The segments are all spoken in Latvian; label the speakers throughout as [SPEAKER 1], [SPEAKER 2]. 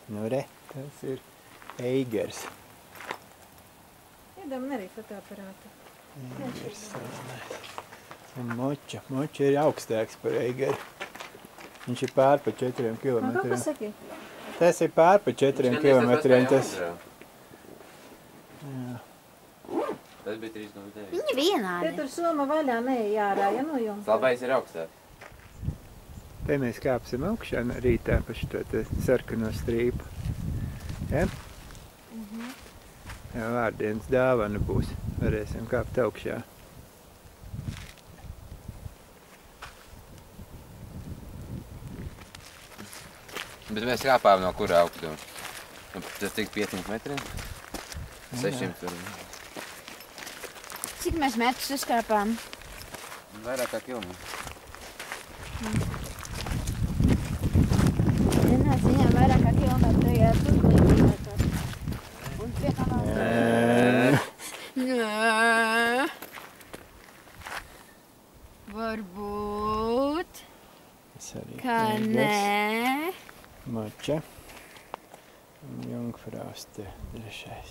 [SPEAKER 1] Nu re, tas ir eigers.
[SPEAKER 2] Iedam arī fotoaparātu.
[SPEAKER 1] Eigers salonais. Un moča. Moča ir augstāks par eigeru. Viņš ir pār pa 4 kilometriem.
[SPEAKER 2] Ko pasaki?
[SPEAKER 1] Tas ir pār pa 4 kilometriem. Tas...
[SPEAKER 3] Jā. Tas bija 3,9.
[SPEAKER 4] Viņi vienādi.
[SPEAKER 2] Te tur soma vaļā neej ārā, ja no jums.
[SPEAKER 3] Labais ir augstāk.
[SPEAKER 1] Te mēs kāpsim augšā rītā pa šo sarkano strīpu. Ja? Jā, vārdienas dāvana būs. Varēsim kāpt augšā.
[SPEAKER 3] Bet mēs kāpām no kura augstuma? Tas tik 500 metriem? 600 varbūt.
[SPEAKER 4] Cik mēs metrus uzkāpām?
[SPEAKER 3] Vairāk kā kilometru.
[SPEAKER 4] Vienā ziņā vairāk kā kilometru, ja tur glīdīvētās. Un pietā vēl. Nē. Varbūt. Kā nē.
[SPEAKER 1] Moča. Un Jungfrauste trešais.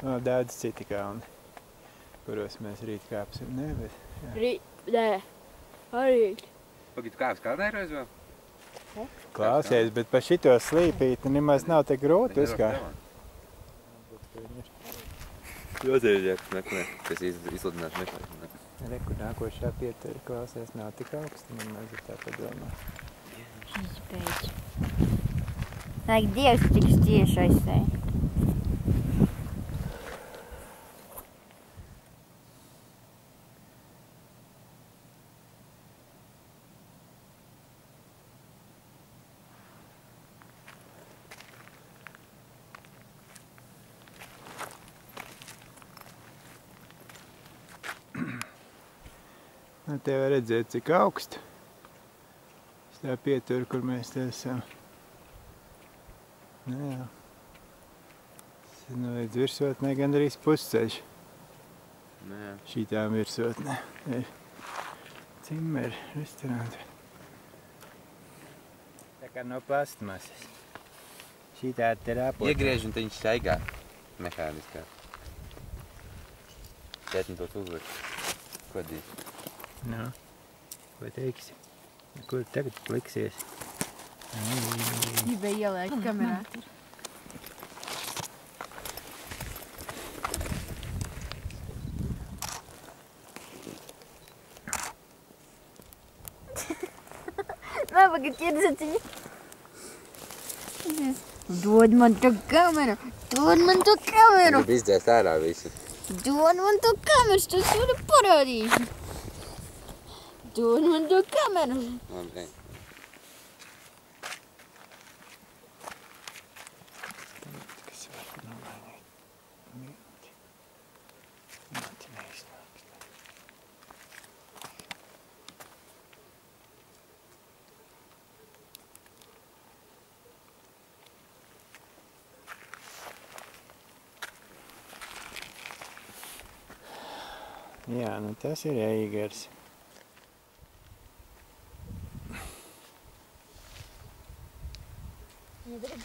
[SPEAKER 1] Vēl daudz citi kalni, kuros mēs rīt kāpsim. Nē, bet... Jā.
[SPEAKER 4] Nē. Arī.
[SPEAKER 3] Pagid, tu kāps kalnērojas vēl?
[SPEAKER 1] Klausies, bet pa šito slīpīti nemaz nav te grūti uzkāpt.
[SPEAKER 3] Ļoti ir jāks meklē, kas izsludinās meklēt.
[SPEAKER 1] Reku nākošā pietura, klausies, nav tik augsta, nemaz ir tā padomā.
[SPEAKER 4] Izbeidz. Laik Dievs tiks tieši aizsēj.
[SPEAKER 1] Nu, te var redzēt, cik augstu. Tā pietura, kur mēs te esam. Nu, jā. Tas ir līdz virsotnē gandrīz pusceļš.
[SPEAKER 3] Nu, jā.
[SPEAKER 1] Šitām virsotnē ir cimeri, restorāni. Tā kā no plastmasas. Šitā te rāpot.
[SPEAKER 3] Iegriež un viņš staigā mehāniskā. Tētim tos uzliek. Ko dīs?
[SPEAKER 1] Nu, ko teiksi? Kur tagad liksies?
[SPEAKER 4] Gribēju ielēkt kamerā. Nabaga ķirzatiņa. Dod man to kameru! Dod man to kameru!
[SPEAKER 3] Gribu izdzēst ārā visu.
[SPEAKER 4] Dod man to kameru! Es tev parādīšu! Dod man to kameru!
[SPEAKER 3] Labi, ej.
[SPEAKER 1] Kas var nomainīt? Milti. Milti neiznāks. Jā, nu tas ir eigers.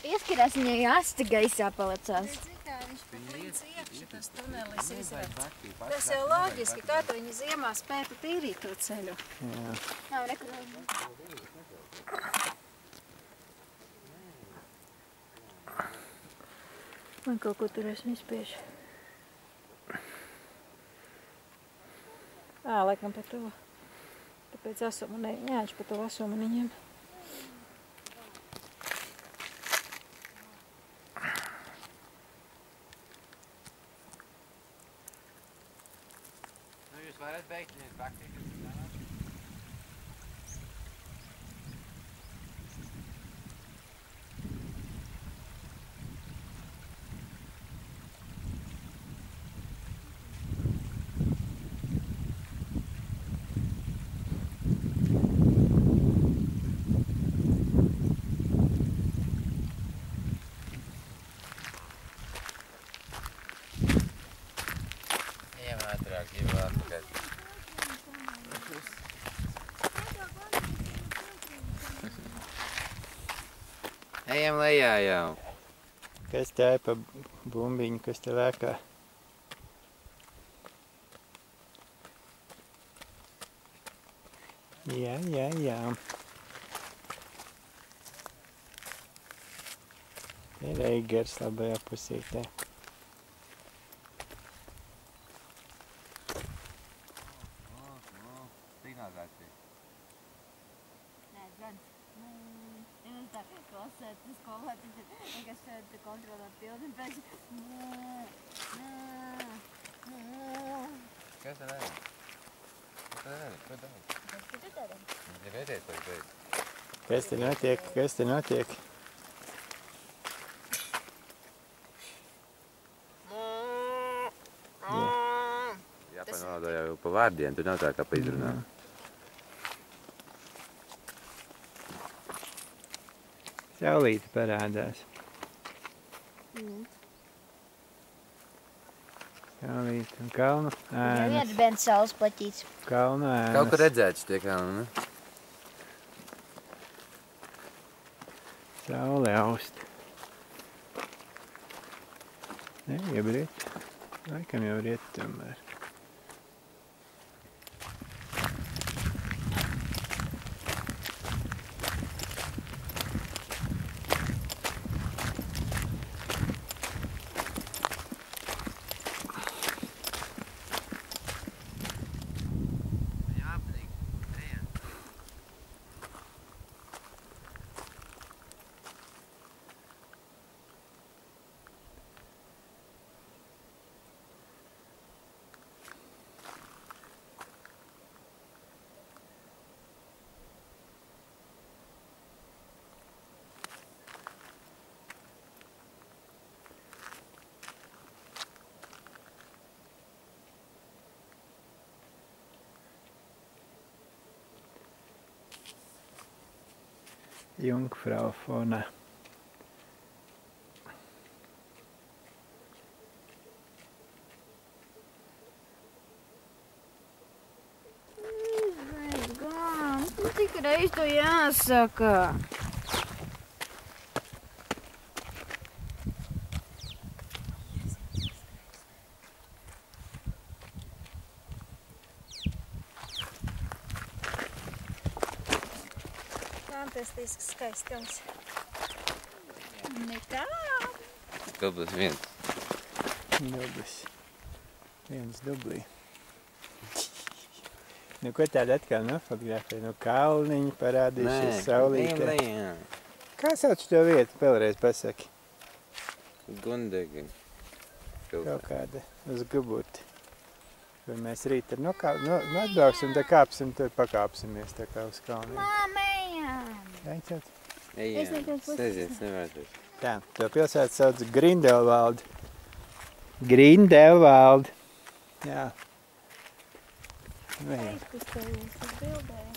[SPEAKER 4] Pieskarās viņai asti gaisā palicās.
[SPEAKER 2] Kā viņš pa klinci iekšā, tas tunelis izvērt. Tas jau loģiski, kā tu viņi ziemā spēja pa tīrīt to ceļu.
[SPEAKER 1] Jā.
[SPEAKER 4] Nav rekurīgi.
[SPEAKER 2] Man kaut ko tur esmu izspieši. Laikam pa to. Tāpēc asumu neņēģi pa to asumu neņem.
[SPEAKER 3] Jūs varat beigt, nevis baktīt. Ejam lejā jau.
[SPEAKER 1] Kas tā ir pa bumbiņu, kas te lēkā? Jā. Ir eigers labajā pusītē.
[SPEAKER 3] Signalizācija.
[SPEAKER 4] Nē, zvans. Es tā klasē, tas skolā, tad vienkārši šeit kontrolēt pildi un pēc.
[SPEAKER 3] Kas te nedara? Ko dara?
[SPEAKER 4] Kas tu dara?
[SPEAKER 3] Ja vērties pēc beidz.
[SPEAKER 1] Kas te notiek?
[SPEAKER 3] Jāpanādā jau pa vārdiem, tu nav tā kā pa izrunā.
[SPEAKER 1] Saulīte parādās. Saulīte un kalnu
[SPEAKER 4] Jā,
[SPEAKER 1] ēnas.
[SPEAKER 4] viens bērns saules plaķīts.
[SPEAKER 1] Kalnu ēnas.
[SPEAKER 3] Kaut kur redzēts tie kalni, ne?
[SPEAKER 1] Saule aust. Ne, jeb riet. Laikam jau riet tomēr. Jungfrau Fona.
[SPEAKER 4] Tik reiz to jāsaka.
[SPEAKER 2] Fantastisks skaistums.
[SPEAKER 4] Nekā.
[SPEAKER 3] Dublis viens.
[SPEAKER 1] Dublis. Viens dublī. Nu, ko tāda atkal nofotografē? Nu, kalniņi parādījušies saulītē.
[SPEAKER 3] Lejā.
[SPEAKER 1] Kā sauc šo vietu? Vēlreiz pasaki.
[SPEAKER 3] Gundegi.
[SPEAKER 1] Kaut kāda uz Gubuti. Vai mēs rīt ar atbrauksim, tā kāpsim, tur pakāpsimies tā kā uz kalniem.
[SPEAKER 4] Māmējām.
[SPEAKER 1] Jāņcāt?
[SPEAKER 3] Ejā.
[SPEAKER 4] Es nekad pusi.
[SPEAKER 3] Stezies, nevērties.
[SPEAKER 1] Tā, to pilsētu sauc Grindelwald. Grindelwald. Jā. Vajag.
[SPEAKER 4] Aizkustējies uz bildēju.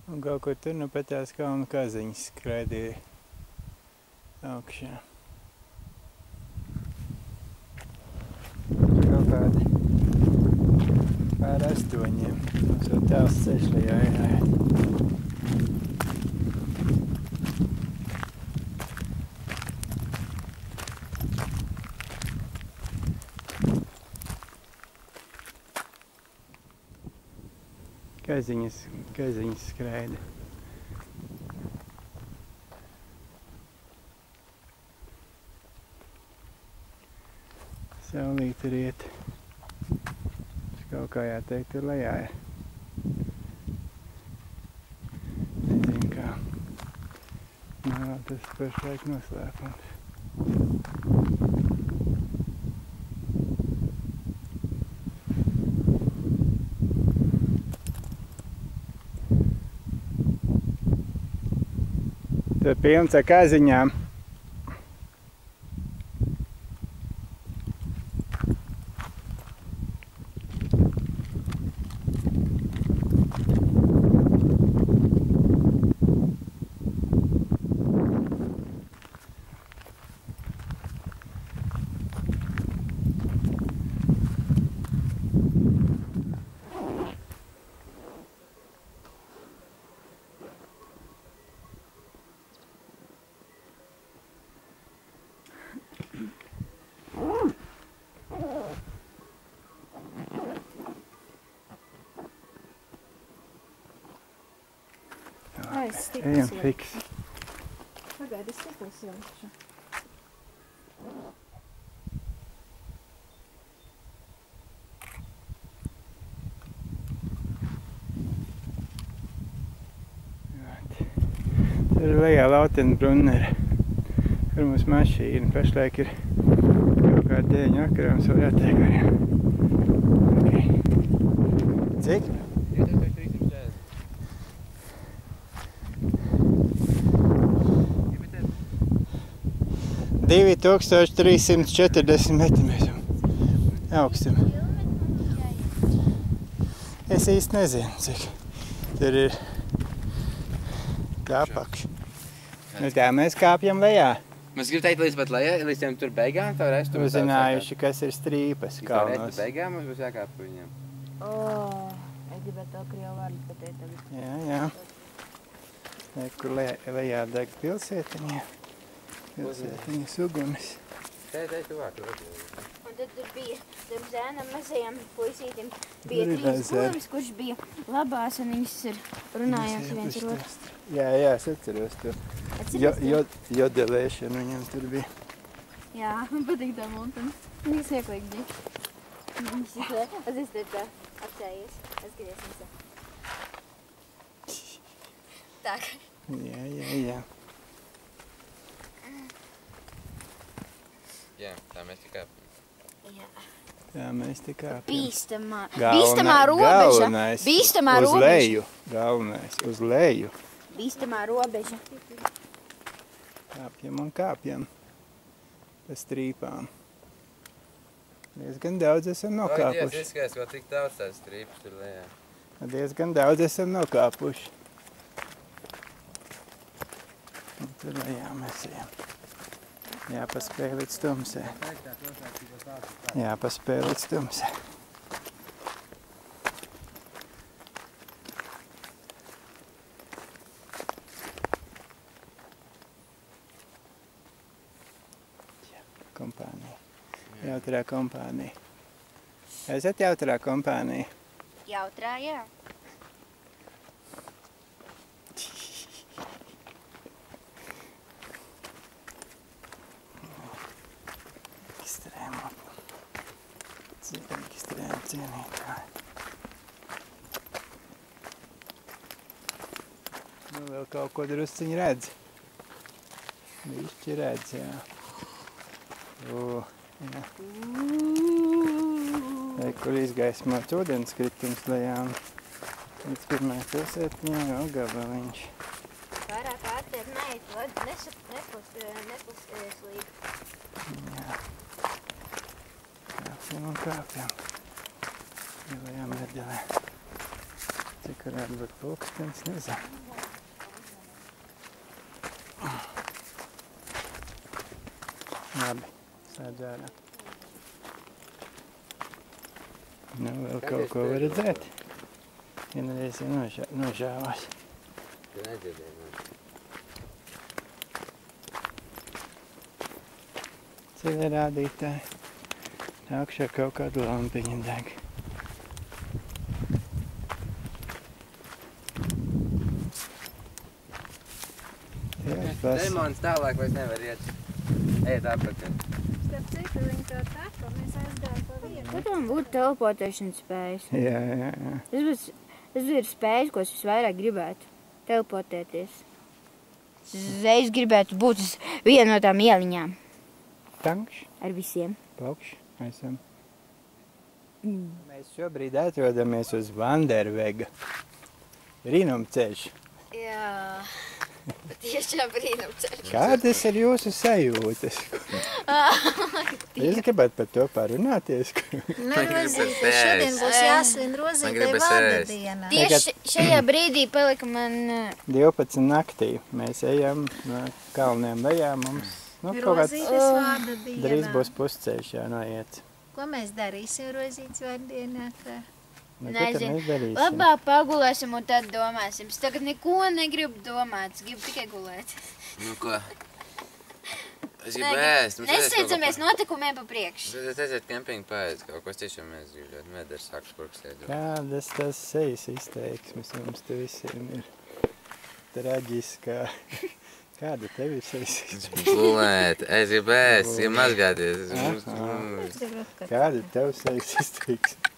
[SPEAKER 4] Un kaut kur tur nu pat tās kalnu kaziņas skraidīja augšā. Kaut kādi pār 8. Mums vēl tāls ceļš jāiet. Kaziņas skraida. Saulīte riet. Kaut kā jāteikt, tur lejā ir. Nezinu kā. Nā, tas pašlaik noslēpums.
[SPEAKER 1] Tur pilns ar kaziņām. Ejam fiks.
[SPEAKER 4] Pagaidi, es stiklis ielikšu.
[SPEAKER 1] Tur ir lejā Lautenbrunner, kur mums mašīna. Pašlaik ir kaut kā 9 vakarā, mums vēl jātiek variem. Okay. Cik? 2340 metri mēs jau augstumi. Es īsti nezinu, cik tur ir tā apakš. Nu tā mēs kāpjam lejā.
[SPEAKER 3] Mēs gribam teikt līdz pat lejā, līdz tiem tur beigām, tā varēs tur
[SPEAKER 1] Uzzinājuši, kas ir strīpas kalnos.
[SPEAKER 3] Ja tur beigām mums būs jākāp pa viņiem.
[SPEAKER 4] Es gribētu to krievu vārdu pateikt tagad.
[SPEAKER 1] Jā. Kur lejā deg pilsētiņa. Pilsētiņas ugunis.
[SPEAKER 3] Te tuvāk.
[SPEAKER 4] Un tad tur bija tam zēnam mazajam puisītim bija 3 kurvis, kurš bija labās un viņas ir runājās viens ar otru.
[SPEAKER 1] Jā, es atceros to. Jodelēšanu viņam tur bija.
[SPEAKER 4] Jā, man patīk tā montana. Viņas ieklīgi bija. Es tur tā apcējies. Es griezies tā. Tā.
[SPEAKER 1] Jā.
[SPEAKER 3] Jā, tā mēs tik kāpjam.
[SPEAKER 4] Jā.
[SPEAKER 1] Tā mēs tik kāpjam.
[SPEAKER 4] Bīstamā robeža. Bīstamā
[SPEAKER 1] uz
[SPEAKER 4] robeža.
[SPEAKER 1] leju. Galvenais, uz leju.
[SPEAKER 4] Bīstamā robeža.
[SPEAKER 1] Kāpjam. Pa strīpām. Diezgan daudz esam nokāpuši.
[SPEAKER 3] Dievs, izskais, ko tik daudz tās strīpas tur lejā.
[SPEAKER 1] Diezgan daudz esam nokāpuši. Un tur lejā mēs ejam. Jāpaspēj līdz tumsē. Jāpaspēj līdz tumsē. Kompānija. Jautrā kompānija. Esat jautrā kompānija?
[SPEAKER 4] Jautrā, jā.
[SPEAKER 1] Ekstrēma cienītāji. Nu, vēl kaut ko drusciņi redz. Višķi redz, jā. Jā. Kur izgaismot ūdenskritums lejām. Līdz pirmai pilsētiņai vēl gabaliņš.
[SPEAKER 4] Vairāk ārtēt neiet, nepuskries līdz.
[SPEAKER 1] Jā. Kāpjam. Lielajām medelē. Cik varētu būt pulkstenis, nezinu. Labi, slēdz ārā. Nu, vēl kaut ko var redzēt. Ja nereiz ir nožāvās.
[SPEAKER 3] Tu nedzirdēji.
[SPEAKER 1] Ceļa rādītāji. Augšā kaut kādu lampiņu deg.
[SPEAKER 3] Demons tālāk vairs nevar iet. Ejiet apakaļ.
[SPEAKER 2] Starp citu, viņi to tapa, mēs aizgājām pa vietu.
[SPEAKER 4] Tad man būtu teleportēšanas spējas.
[SPEAKER 1] Jā.
[SPEAKER 4] Tas ir spējas, ko es visvairāk gribētu. Teleportēties. Es gribētu būt uz vienu no tām ieliņām.
[SPEAKER 1] Tankš.
[SPEAKER 4] Ar visiem.
[SPEAKER 1] Plaukš. Mēs šobrīd atrodamies uz Vandervega. Rīnumceļš.
[SPEAKER 4] Jā. Tiešām brīnumceļš.
[SPEAKER 1] Kādas ir jūsu sajūtas? Jūs gribat par to parunāties?
[SPEAKER 2] Rozīte, šodien būs jāsvin Rozītei vārda dienā.
[SPEAKER 4] Tieši šajā brīdī palika man
[SPEAKER 1] 12 naktī. Mēs ejam no kalniem lejā. Mums kaut kāds
[SPEAKER 2] Rozītes vārda dienā.
[SPEAKER 1] drīz būs pusceļš jānoiet.
[SPEAKER 2] Ko mēs darīsim Rozītes vārda dienā?
[SPEAKER 1] Nu, ko tad
[SPEAKER 4] nezinu.
[SPEAKER 1] mēs darīsim?
[SPEAKER 4] Labāk pagulēsim un tad domāsim. Es tagad neko negribu domāt, es gribu tikai gulēt.
[SPEAKER 3] Nu ko? Es gribu ēst.
[SPEAKER 4] Nesteicamies notikumiem pa priekšu.
[SPEAKER 3] Tad aiziet kempingu paēst kaut ko. Es tiešām mēs gribu ļoti meders sāku spurkstēt.
[SPEAKER 1] Kādas tas sejas izteiksmes mums te visiem ir traģiskā. Kāda tev ir sejas izteiksmes?
[SPEAKER 3] Gulēt, es gribu ēst, es gribu mazgāties.
[SPEAKER 1] Kāda tev sejas izteiksmes?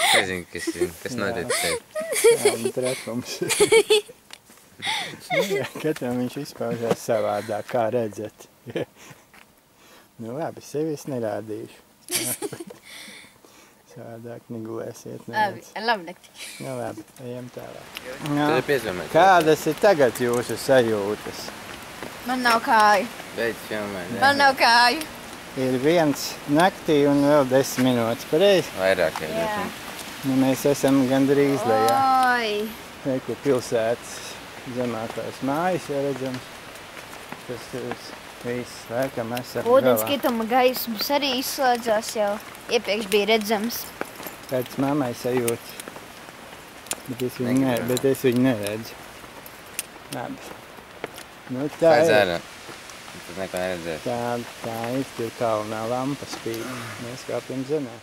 [SPEAKER 3] Nezinu, kas notiek šeit.
[SPEAKER 1] Kāda trakums. Katram viņš izpaužās savādāk, kā redzat. Nu labi, sevi es nerādīšu. Savādāk negulēsiet.
[SPEAKER 4] Labi, labnakti.
[SPEAKER 1] Nu labi, ejam tālāk.
[SPEAKER 3] Tad ir piezvanīt.
[SPEAKER 1] Kādas ir tagad jūsu sajūtas?
[SPEAKER 4] Man nav kāju.
[SPEAKER 3] Beidz filmēt.
[SPEAKER 4] Man nav kāju.
[SPEAKER 1] Ir 1 naktī un vēl 10 minūtes, pareizi?
[SPEAKER 3] Vairāk jau
[SPEAKER 4] Jā.
[SPEAKER 1] Nu, mēs esam gandrīz lejā.
[SPEAKER 4] Oi.
[SPEAKER 1] Reku pilsētas zemākās mājas, ja redzams. Tas ir viss, laikam esam
[SPEAKER 4] Ūdens
[SPEAKER 1] galā.
[SPEAKER 4] kituma gaismas arī izslēdzās jau. Iepriekš bija redzams.
[SPEAKER 1] Kāds mammai sajūtas.
[SPEAKER 3] Negribētu.
[SPEAKER 1] Bet es viņu neredzu. Labi. Nu, tā
[SPEAKER 3] Pēc
[SPEAKER 1] ir.
[SPEAKER 3] ārā. Tad neko neredzēs.
[SPEAKER 1] Tā ir, tur kalnā lampa spīd. Mēs kāpjam zemē.